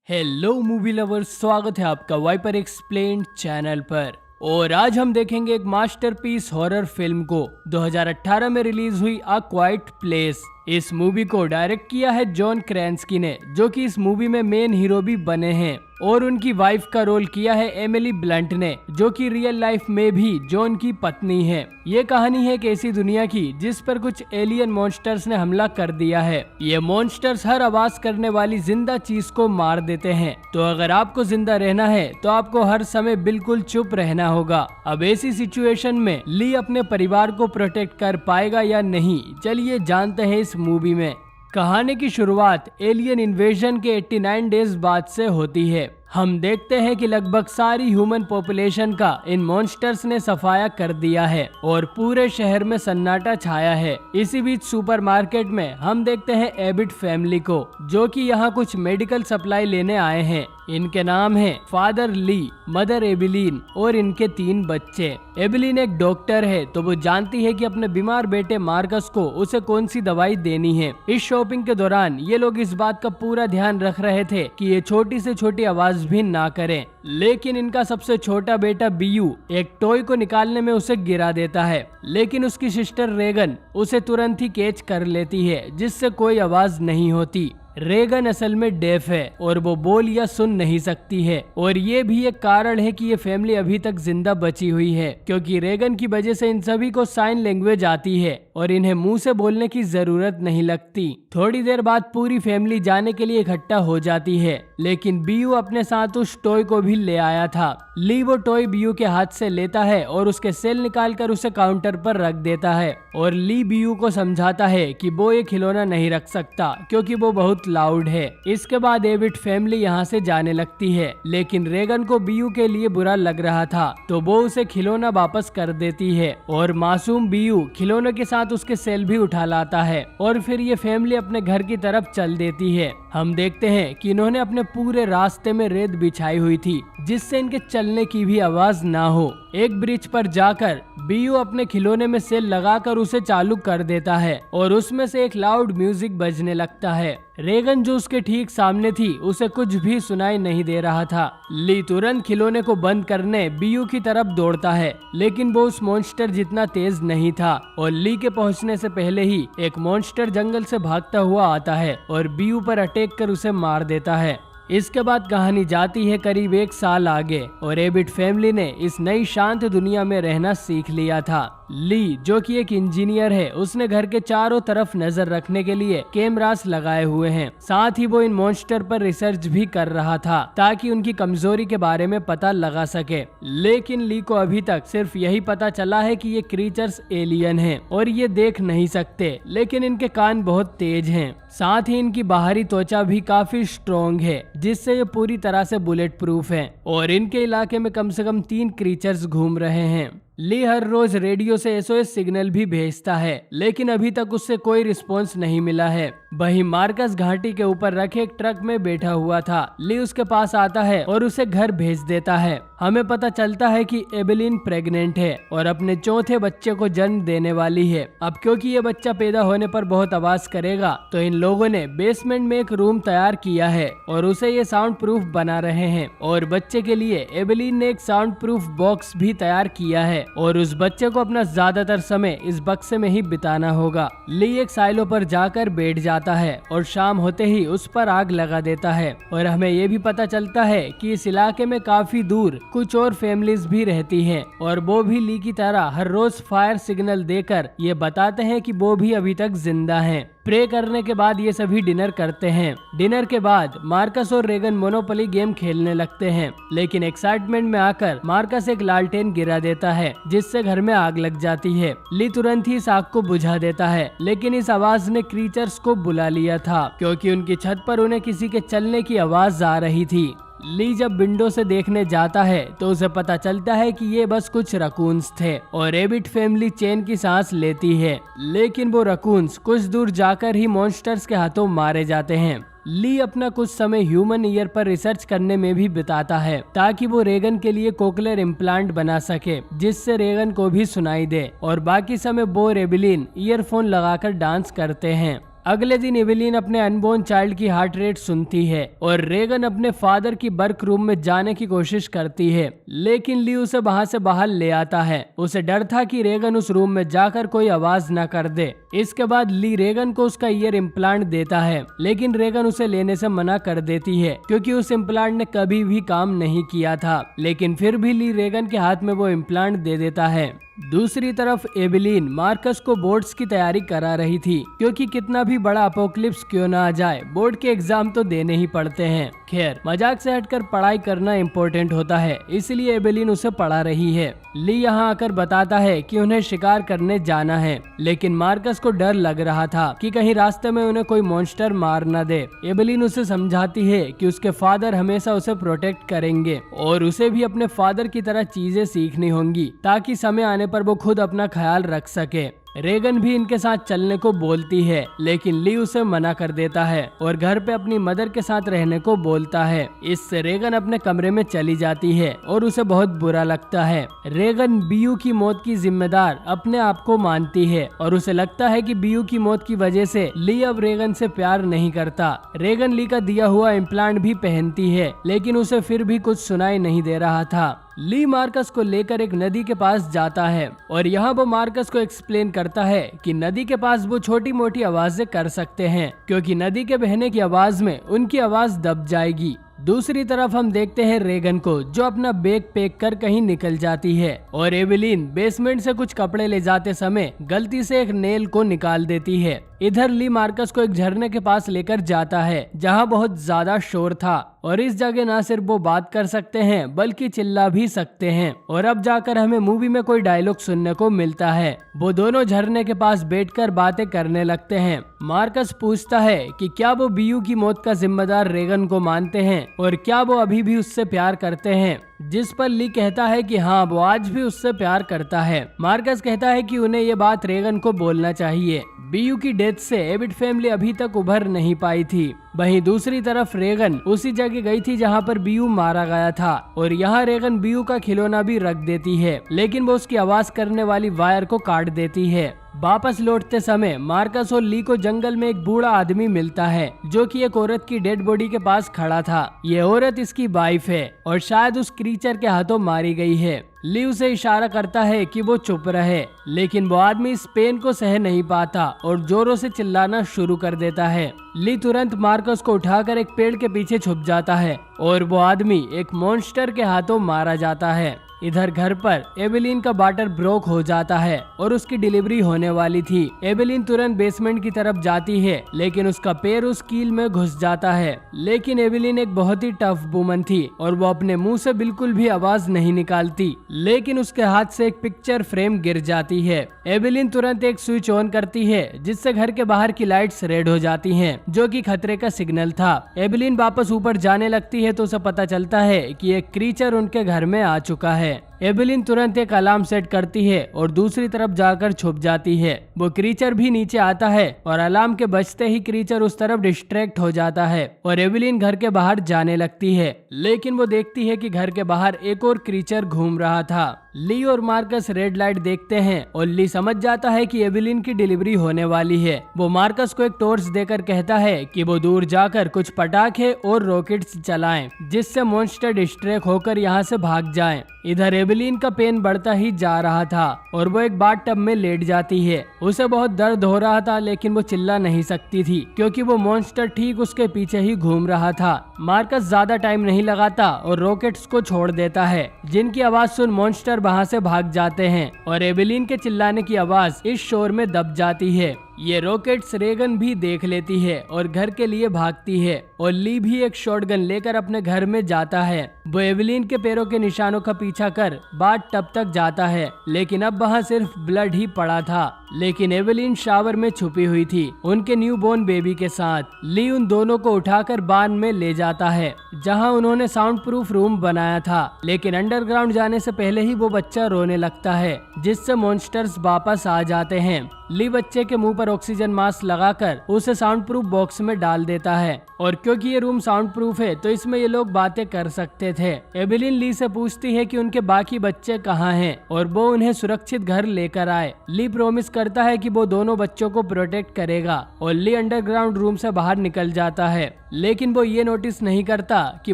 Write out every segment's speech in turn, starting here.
Hello movie lovers, स्वागत है आपका वाइपर एक्सप्लेन्ड चैनल पर। और आज हम देखेंगे एक मास्टरपीस हॉरर फिल्म को 2018 में रिलीज हुई अ क्वाइट प्लेस। इस मूवी को डायरेक्ट किया है जॉन क्रेन्स्की ने, जो कि इस मूवी में मेन हीरो भी बने हैं, और उनकी वाइफ का रोल किया है एमिली ब्लंट ने, जो कि रियल लाइफ में भी जॉन की पत्नी है। ये कहानी है एक ऐसी दुनिया की जिस पर कुछ एलियन मॉन्स्टर्स ने हमला कर दिया है। ये मॉन्स्टर्स हर आवाज करने वाली जिंदा चीज को मार देते हैं। तो अगर आपको जिंदा रहना है तो आपको हर समय बिल्कुल चुप रहना होगा। अब ऐसी सिचुएशन में ली अपने परिवार को प्रोटेक्ट कर पाएगा या नहीं, चलिए जानते हैं इस मूवी में। कहानी की शुरुआत एलियन इन्वेजन के 89 डेज बाद से होती है। हम देखते हैं कि लगभग सारी ह्यूमन पॉपुलेशन का इन मॉन्स्टर्स ने सफाया कर दिया है और पूरे शहर में सन्नाटा छाया है। इसी बीच सुपरमार्केट में हम देखते हैं एबिट फैमिली को, जो कि यहाँ कुछ मेडिकल सप्लाई लेने आए हैं। इनके नाम हैं फादर ली, मदर एबिलीन और इनके 3 बच्चे। एबिलीन एक डॉक्टर है, तो वो जानती है कि अपने बीमार बेटे मार्कस को उसे कौन सी दवाई देनी है। इस शॉपिंग के दौरान ये लोग इस बात का पूरा ध्यान रख रहे थे कि ये छोटी से छोटी आवाज भी ना करें, लेकिन इनका सबसे छोटा बेटा बीयू एक टॉय को निकालने में उसे गिरा देता है, लेकिन उसकी सिस्टर रेगन उसे तुरंत ही कैच कर लेती है, जिससे कोई आवाज नहीं होती। रेगन असल में डेफ है और वो बोल या सुन नहीं सकती है, और ये भी एक कारण है कि ये फैमिली अभी तक जिंदा बची हुई है, क्योंकि रेगन की वजह से इन सभी को साइन लैंग्वेज आती है और इन्हें मुंह से बोलने की जरूरत नहीं लगती। थोड़ी देर बाद पूरी फैमिली जाने के लिए इकट्ठा हो जाती है, लेकिन बीयू अपने साथ उस टॉय को भी ले आया था। ली वो टॉय बीयू के हाथ से लेता है और उसके सेल निकालकर उसे काउंटर पर रख देता है, और ली बीयू को समझाता है कि वो ये खिलौना नहीं रख सकता क्योंकि वो बहुत लाउड है। इसके बाद एबिट फैमिली यहाँ से जाने लगती है, लेकिन रेगन को बीयू के लिए बुरा लग रहा था, तो वो उसे खिलौना वापस कर देती है, और मासूम बीयू खिलौने के साथ उसके सेल भी उठा लाता है, और फिर ये फैमिली अपने घर की तरफ चल देती है। हम देखते हैं कि इन्होंने अपने पूरे रास्ते में रेत बिछाई हुई थी, जिससे इनके चलने की भी आवाज ना हो। एक ब्रिज पर जाकर बीयू अपने खिलौने में सेल लगाकर उसे चालू कर देता है, और उसमें से एक लाउड म्यूजिक बजने लगता है। रेगन जो उसके ठीक सामने थी, उसे कुछ भी सुनाई नहीं दे रहा था। ली तुरंत खिलौने को बंद करने बीयू की तरफ दौड़ता है, लेकिन वो उस मॉन्स्टर जितना तेज नहीं था, और ली के पहुंचने से पहले ही एक मॉन्स्टर जंगल से भागता हुआ आता है और बीयू पर अटैक कर उसे मार देता है। इसके बाद कहानी जाती है करीब 1 साल आगे, और एबिट फैमिली ने इस नई शांत दुनिया में रहना सीख लिया था। ली जो कि एक इंजीनियर है, उसने घर के चारों तरफ नजर रखने के लिए कैमरास लगाए हुए हैं। साथ ही वो इन मॉन्स्टर पर रिसर्च भी कर रहा था, ताकि उनकी कमजोरी के बारे में पता लगा सके। लेकिन ली को अभी तक सिर्फ यही पता चला है कि ये क्रीचर्स एलियन हैं और ये देख नहीं सकते, लेकिन इनके कान बहुत तेज हैं। साथ ही इनकी बाहरी त्वचा भी काफी स्ट्रॉन्ग है, जिससे ये पूरी तरह से बुलेट प्रूफ है, और इनके इलाके में कम से कम 3 क्रीचर्स घूम रहे हैं। ली हर रोज रेडियो से SOS सिग्नल भी भेजता है, लेकिन अभी तक उससे कोई रिस्पॉन्स नहीं मिला है। वहीं मार्कस घाटी के ऊपर रखे एक ट्रक में बैठा हुआ था। ली उसके पास आता है और उसे घर भेज देता है। हमें पता चलता है कि एबिलीन प्रेग्नेंट है और अपने चौथे बच्चे को जन्म देने वाली है। अब क्योंकि ये बच्चा पैदा होने पर बहुत आवाज करेगा, तो इन लोगों ने बेसमेंट में एक रूम तैयार किया है और उसे ये साउंड प्रूफ बना रहे हैं, और बच्चे के लिए एबिलीन ने एक साउंड प्रूफ बॉक्स भी तैयार किया है, और उस बच्चे को अपना ज्यादातर समय इस बक्से में ही बिताना होगा। ली एक साइलो पर जाकर बैठ जाता है और शाम होते ही उस पर आग लगा देता है, और हमें ये भी पता चलता है कि इस इलाके में काफी दूर कुछ और फैमिलीज भी रहती हैं, और वो भी ली की तरह हर रोज फायर सिग्नल देकर ये बताते हैं कि वो भी अभी तक जिंदा हैं। प्रे करने के बाद ये सभी डिनर करते हैं। डिनर के बाद मार्कस और रेगन मोनोपोली गेम खेलने लगते हैं, लेकिन एक्साइटमेंट में आकर मार्कस एक लालटेन गिरा देता है, जिससे घर में आग लग जाती है। ली तुरंत ही इस आग को बुझा देता है, लेकिन इस आवाज ने क्रीचर्स को बुला लिया था, क्योंकि उनकी छत पर उन्हें किसी के चलने की आवाज आ रही थी। ली जब विंडो से देखने जाता है तो उसे पता चलता है कि ये बस कुछ रकून्स थे, और एबिट फैमिली चैन की सांस लेती है, लेकिन वो रकून्स कुछ दूर जाकर ही मॉन्स्टर्स के हाथों मारे जाते हैं। ली अपना कुछ समय ह्यूमन ईयर पर रिसर्च करने में भी बिताता है, ताकि वो रेगन के लिए कोकलेर इम्प्लांट बना सके, जिससे रेगन को भी सुनाई दे, और बाकी समय वो और एबिलीन ईयरफोन लगाकर डांस करते हैं। अगले दिन एवेलिन अपने अनबोर्न चाइल्ड की हार्ट रेट सुनती है और रेगन अपने फादर की वर्क रूम में जाने की कोशिश करती है, लेकिन ली उसे वहां से बाहर ले आता है। उसे डर था कि रेगन उस रूम में जाकर कोई आवाज न कर दे। इसके बाद ली रेगन को उसका ईयर इम्प्लांट देता है, लेकिन रेगन उसे लेने से मना कर देती है क्योंकि उस इम्प्लांट ने कभी भी काम नहीं किया था। लेकिन फिर भी ली रेगन के हाथ में वो इम्प्लांट दे देता है। दूसरी तरफ एवेलिन मार्कस को बोर्ड्स की तैयारी करा रही थी, क्योंकि कितना भी बड़ा अपोक्लिप्स क्यों ना आ जाए, बोर्ड के एग्जाम तो देने ही पड़ते हैं। खैर, मजाक से हटकर पढ़ाई करना इम्पोर्टेंट होता है, इसलिए एवेलिन उसे पढ़ा रही है। ली यहाँ आकर बताता है कि उन्हें शिकार करने जाना है, लेकिन मार्कस को डर लग रहा था कि कहीं रास्ते में उन्हें कोई मॉन्स्टर मार न दे। एवेलिन उसे समझाती है कि उसके फादर हमेशा उसे प्रोटेक्ट करेंगे और उसे भी अपने फादर की तरह चीजें सीखनी होंगी ताकि समय आने पर वो खुद अपना ख्याल रख सके। रेगन भी इनके साथ चलने को बोलती है, लेकिन ली उसे मना कर देता है और घर पे अपनी मदर के साथ रहने को बोलता है। इससे रेगन अपने कमरे में चली जाती है और उसे बहुत बुरा लगता है। रेगन बीयू की मौत की जिम्मेदार अपने आप को मानती है और उसे लगता है कि बीयू की मौत की वजह से ली अब रेगन से प्यार नहीं करता। रेगन ली का दिया हुआ इम्प्लांट भी पहनती है, लेकिन उसे फिर भी कुछ सुनाई नहीं दे रहा था। ली मार्कस को लेकर एक नदी के पास जाता है और यहाँ वो मार्कस को एक्सप्लेन करता है कि नदी के पास वो छोटी मोटी आवाजें कर सकते हैं, क्योंकि नदी के बहने की आवाज में उनकी आवाज दब जाएगी। दूसरी तरफ हम देखते हैं रेगन को, जो अपना बैग पैक कर कहीं निकल जाती है और एवेलिन बेसमेंट से कुछ कपड़े ले जाते समय गलती से एक नेल को निकाल देती है। इधर ली मार्कस को एक झरने के पास लेकर जाता है, जहां बहुत ज्यादा शोर था और इस जगह ना सिर्फ वो बात कर सकते हैं बल्कि चिल्ला भी सकते हैं। और अब जाकर हमें मूवी में कोई डायलॉग सुनने को मिलता है। वो दोनों झरने के पास बैठकर बातें करने लगते हैं। मार्कस पूछता है कि क्या वो बीयू की मौत का जिम्मेदार रेगन को मानते हैं और क्या वो अभी भी उससे प्यार करते हैं, जिस पर ली कहता है कि हाँ, वो आज भी उससे प्यार करता है। मार्कस कहता है कि उन्हें ये बात रेगन को बोलना चाहिए। बीयू की डेथ से एबिट फैमिली अभी तक उभर नहीं पाई थी। वहीं दूसरी तरफ रेगन उसी जगह गई थी जहां पर बीयू मारा गया था और यहाँ रेगन बीयू का खिलौना भी रख देती है, लेकिन वो उसकी आवाज करने वाली वायर को काट देती है। वापस लौटते समय मार्कस और ली को जंगल में एक बूढ़ा आदमी मिलता है, जो कि एक औरत की डेड बॉडी के पास खड़ा था। ये औरत इसकी वाइफ है और शायद उस क्रीचर के हाथों मारी गई है। ली उसे इशारा करता है कि वो चुप रहे, लेकिन वो आदमी इस पेन को सह नहीं पाता और जोरों से चिल्लाना शुरू कर देता है। ली तुरंत मार्कस को उठाकर एक पेड़ के पीछे छुप जाता है और वो आदमी एक मॉन्स्टर के हाथों मारा जाता है। इधर घर पर एवेलिन का वाटर ब्रोक हो जाता है और उसकी डिलीवरी होने वाली थी। एवेलिन तुरंत बेसमेंट की तरफ जाती है, लेकिन उसका पैर उस कील में घुस जाता है। लेकिन एवेलिन एक बहुत ही टफ वुमन थी और वो अपने मुंह से बिल्कुल भी आवाज नहीं निकालती, लेकिन उसके हाथ से एक पिक्चर फ्रेम गिर जाती है। एवेलिन तुरंत एक स्विच ऑन करती है, जिससे घर के बाहर की लाइट्स रेड हो जाती हैं, जो कि खतरे का सिग्नल था। एवेलिन वापस ऊपर जाने लगती है तो उसे पता चलता है कि एक क्रीचर उनके घर में आ चुका है। एवेलिन तुरंत एक अलार्म सेट करती है और दूसरी तरफ जाकर छुप जाती है। वो क्रीचर भी नीचे आता है और अलार्म के बजते ही क्रीचर उस तरफ डिस्ट्रैक्ट हो जाता है और एवेलिन घर के बाहर जाने लगती है, लेकिन वो देखती है कि घर के बाहर एक और क्रीचर घूम रहा था। ली और मार्कस रेड लाइट देखते हैं और ली समझ जाता है कि एवेलिन की डिलीवरी होने वाली है। वो मार्कस को एक टॉर्च देकर कहता है कि वो दूर जाकर कुछ पटाखे और रॉकेट्स चलाएं, जिससे मॉन्स्टर डिस्ट्रैक्ट होकर यहाँ से भाग जाएं। इधर एवेलिन का पेन बढ़ता ही जा रहा था और वो एक बाथटब में लेट जाती है। उसे बहुत दर्द हो रहा था, लेकिन वो चिल्ला नहीं सकती थी क्योंकि वो मॉन्स्टर ठीक उसके पीछे ही घूम रहा था। मार्कस ज्यादा टाइम नहीं लगाता और रॉकेट्स को छोड़ देता है, जिनकी आवाज सुन मॉन्स्टर वहां से भाग जाते हैं और एवेलिन के चिल्लाने की आवाज इस शोर में दब जाती है। ये रॉकेट्स रेगन भी देख लेती है और घर के लिए भागती है और ली भी एक शॉटगन लेकर अपने घर में जाता है। वो एवेलिन के पैरों के निशानों का पीछा कर बाथटब तक जाता है, लेकिन अब वहाँ सिर्फ ब्लड ही पड़ा था। लेकिन एवेलिन शावर में छुपी हुई थी उनके न्यूबॉर्न बेबी के साथ। ली उन दोनों को उठाकर बान में ले जाता है, जहां उन्होंने साउंड प्रूफ रूम बनाया था, लेकिन अंडरग्राउंड जाने से पहले ही वो बच्चा रोने लगता है, जिससे मॉन्स्टर्स वापस आ जाते हैं। ली बच्चे के मुंह पर ऑक्सीजन मास्क लगाकर उसे साउंड प्रूफ बॉक्स में डाल देता है, और क्योंकि ये रूम साउंड प्रूफ है तो इसमें ये लोग बातें कर सकते थे। एबेलिन ली से पूछती है कि उनके बाकी बच्चे कहाँ हैं और वो उन्हें सुरक्षित घर लेकर आए। ली प्रॉमिस करता है कि वो दोनों बच्चों को प्रोटेक्ट करेगा और ली अंडरग्राउंड रूम से बाहर निकल जाता है, लेकिन वो ये नोटिस नहीं करता कि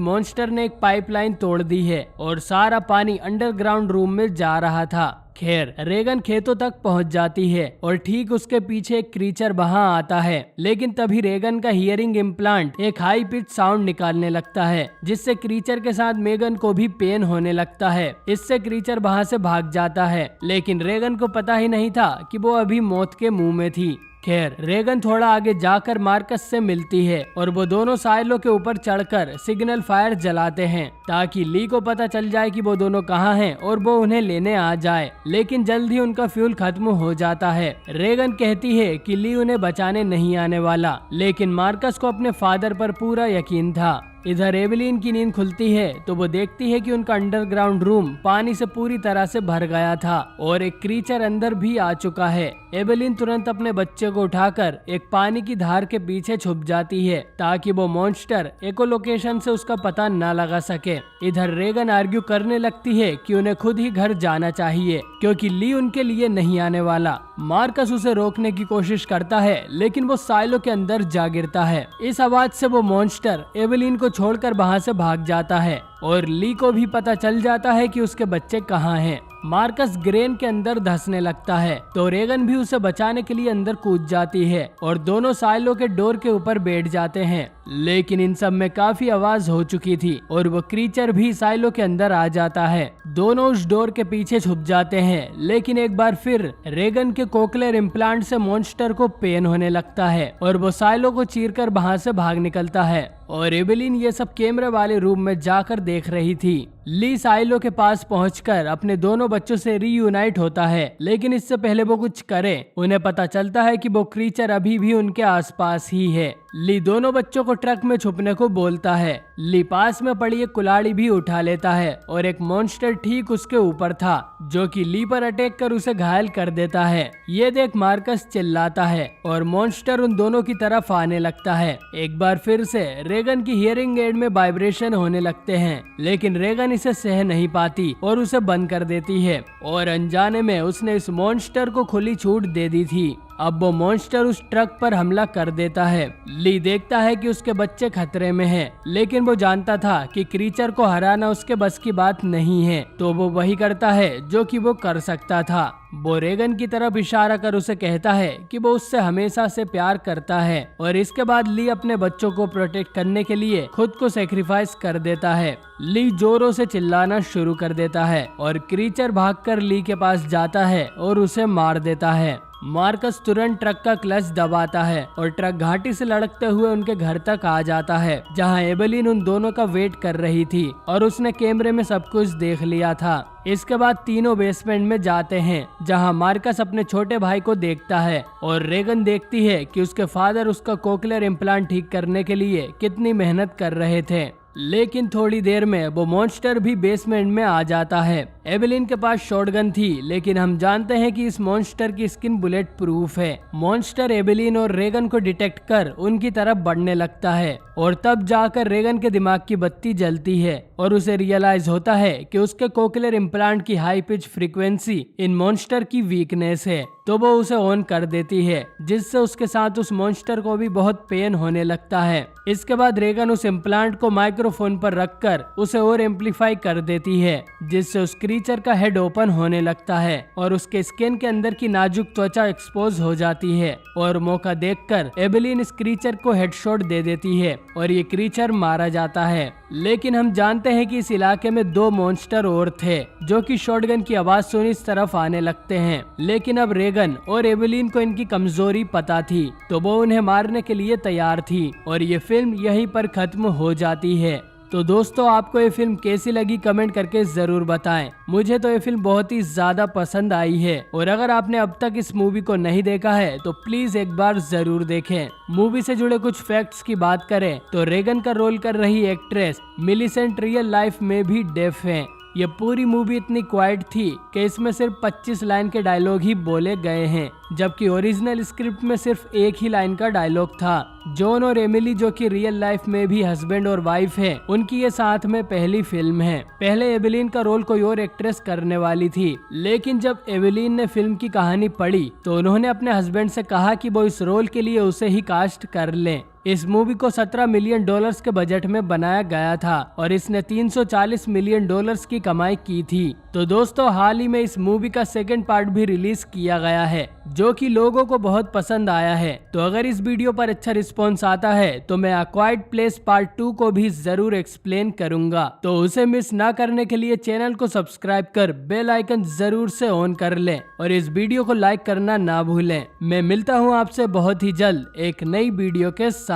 मॉन्स्टर ने एक पाइपलाइन तोड़ दी है और सारा पानी अंडरग्राउंड रूम में जा रहा था। खैर, रेगन खेतों तक पहुंच जाती है और ठीक उसके पीछे एक क्रीचर वहां आता है, लेकिन तभी रेगन का हियरिंग इम्प्लांट एक हाई पिच साउंड निकालने लगता है, जिससे क्रीचर के साथ मेगन को भी पेन होने लगता है। इससे क्रीचर वहां से भाग जाता है, लेकिन रेगन को पता ही नहीं था कि वो अभी मौत के मुंह में थी। खैर, रेगन थोड़ा आगे जाकर मार्कस से मिलती है और वो दोनों साइलो के ऊपर चढ़कर सिग्नल फायर जलाते हैं ताकि ली को पता चल जाए कि वो दोनों कहाँ हैं और वो उन्हें लेने आ जाए, लेकिन जल्द ही उनका फ्यूल खत्म हो जाता है। रेगन कहती है कि ली उन्हें बचाने नहीं आने वाला, लेकिन मार्कस को अपने फादर पर पूरा यकीन था। इधर एबेलिन की नींद खुलती है तो वो देखती है कि उनका अंडरग्राउंड रूम पानी से पूरी तरह से भर गया था और एक क्रीचर अंदर भी आ चुका है। एबेलिन तुरंत अपने बच्चे को उठाकर एक पानी की धार के पीछे छुप जाती है ताकि वो मॉन्स्टर इकोलोकेशन से उसका पता न लगा सके। इधर रेगन आर्ग्यू करने लगती है कि उन्हें खुद ही घर जाना चाहिए क्योंकि ली उनके लिए नहीं आने वाला। मार्कस उसे रोकने की कोशिश करता है, लेकिन वो साइलो के अंदर जा गिरता है। इस आवाज से वो मॉन्स्टर एबेलिन को छोड़कर वहां से भाग जाता है और ली को भी पता चल जाता है कि उसके बच्चे कहाँ हैं। मार्कस ग्रेन के अंदर धंसने लगता है तो रेगन भी उसे बचाने के लिए अंदर कूद जाती है और दोनों साइलो के डोर के ऊपर बैठ जाते हैं, लेकिन इन सब में काफी आवाज हो चुकी थी और वो क्रीचर भी साइलो के अंदर आ जाता है। दोनों उस डोर के पीछे छुप जाते हैं, लेकिन एक बार फिर रेगन के कोकलेर इम्प्लांट से मॉन्स्टर को पेन होने लगता है और वो साइलो को चीरकर वहां से भाग निकलता है और एबेलिन ये सब कैमरे वाले रूम में जाकर देख रही थी। ली साइलो के पास पहुंचकर अपने दोनों बच्चों से रीयूनाइट होता है, लेकिन इससे पहले वो कुछ करे उन्हें पता चलता है कि वो क्रीचर अभी भी उनके आसपास ही है। ली दोनों बच्चों को ट्रक में छुपने को बोलता है। ली पास में पड़ी एक कुल्हाड़ी भी उठा लेता है और एक मॉन्स्टर ठीक उसके ऊपर था जो कि ली पर अटैक कर उसे घायल कर देता है। ये देख मार्कस चिल्लाता है और मॉन्स्टर उन दोनों की तरफ आने लगता है। एक बार फिर से रेगन की हियरिंग एड में वाइब्रेशन होने लगते हैं, लेकिन रेगन इसे सह नहीं पाती और उसे बंद कर देती है और अनजाने में उसने इस मॉन्स्टर को खुली छूट दे दी थी। अब वो मॉन्स्टर उस ट्रक पर हमला कर देता है। ली देखता है कि उसके बच्चे खतरे में हैं, लेकिन वो जानता था कि क्रीचर को हराना उसके बस की बात नहीं है, तो वो वही करता है जो कि वो कर सकता था। वो रेगन की तरफ इशारा कर उसे कहता है कि वो उससे हमेशा से प्यार करता है और इसके बाद ली अपने बच्चों को प्रोटेक्ट करने के लिए खुद को सेक्रीफाइस कर देता है। ली जोरों से चिल्लाना शुरू कर देता है और क्रीचर भागकर ली के पास जाता है और उसे मार देता है। मार्कस तुरंत ट्रक का क्लच दबाता है और ट्रक घाटी से लड़कते हुए उनके घर तक आ जाता है, जहां एबेलिन उन दोनों का वेट कर रही थी और उसने कैमरे में सब कुछ देख लिया था। इसके बाद तीनों बेसमेंट में जाते हैं, जहां मार्कस अपने छोटे भाई को देखता है और रेगन देखती है कि उसके फादर उसका कोकलेर इम्प्लांट ठीक करने के लिए कितनी मेहनत कर रहे थे। लेकिन थोड़ी देर में वो मॉन्स्टर भी बेसमेंट में आ जाता है। एबेलिन के पास शॉटगन थी, लेकिन हम जानते हैं कि इस मॉन्स्टर की स्किन बुलेट प्रूफ है। मॉन्स्टर एबेलिन और रेगन को डिटेक्ट कर उनकी तरफ बढ़ने लगता है और तब जाकर रेगन के दिमाग की बत्ती जलती है और उसे रियलाइज होता है कि उसके कोकलेर इम्प्लांट की high pitch frequency in monster की वीकनेस है, तो वो उसे ऑन कर देती है, जिससे उसके साथ उस मॉन्स्टर को भी बहुत पेन होने लगता है। इसके बाद रेगन उस इम्प्लांट को माइक्रोफोन पर रखकर उसे और एम्पलीफाई कर देती है, जिससे उस क्रीचर का हेड ओपन होने लगता है और उसके स्किन के अंदर की नाजुक त्वचा एक्सपोज हो जाती है और मौका देखकर एबेलिन इस क्रीचर को हेडशॉट दे देती है और ये क्रीचर मारा जाता है। लेकिन हम जानते हैं कि इस इलाके में 2 मॉन्स्टर और थे जो कि शॉटगन की आवाज सुन इस तरफ आने लगते हैं, लेकिन अब रेगन और एबेलिन को इनकी कमजोरी पता थी, तो वो उन्हें मारने के लिए तैयार थी और ये फिल्म यहीं पर खत्म हो जाती है। तो दोस्तों आपको ये फिल्म कैसी लगी कमेंट करके जरूर बताएं। मुझे तो ये फिल्म बहुत ही ज्यादा पसंद आई है और अगर आपने अब तक इस मूवी को नहीं देखा है तो प्लीज एक बार जरूर देखें। मूवी से जुड़े कुछ फैक्ट्स की बात करें तो रेगन का रोल कर रही एक्ट्रेस मिलीसेंट रियल लाइफ में भी डेफ है। ये पूरी मूवी इतनी क्वाइट थी कि इसमें सिर्फ 25 लाइन के डायलॉग ही बोले गए हैं, जबकि ओरिजिनल स्क्रिप्ट में सिर्फ एक ही लाइन का डायलॉग था। जॉन और एमिली जो कि रियल लाइफ में भी हस्बैंड और वाइफ है, उनकी ये साथ में पहली फिल्म है। पहले एवेलिन का रोल कोई और एक्ट्रेस करने वाली थी, लेकिन जब एवेलिन ने फिल्म की कहानी पढ़ी तो उन्होंने अपने हस्बैंड से कहा कि वो इस रोल के लिए उसे ही कास्ट कर लें। इस मूवी को $17 मिलियन के बजट में बनाया गया था और इसने $340 मिलियन की कमाई की थी। तो दोस्तों हाल ही में इस मूवी का सेकंड पार्ट भी रिलीज किया गया है, जो कि लोगों को बहुत पसंद आया है। तो अगर इस वीडियो पर अच्छा रिस्पॉन्स आता है तो मैं अ क्वाइट प्लेस पार्ट 2 को भी जरूर एक्सप्लेन करूंगा। तो उसे मिस ना करने के लिए चैनल को सब्सक्राइब कर बेल आइकन जरूर से ऑन कर लें और इस वीडियो को लाइक करना ना भूलें। मैं मिलता हूं आपसे बहुत ही जल्द एक नई वीडियो के साथ।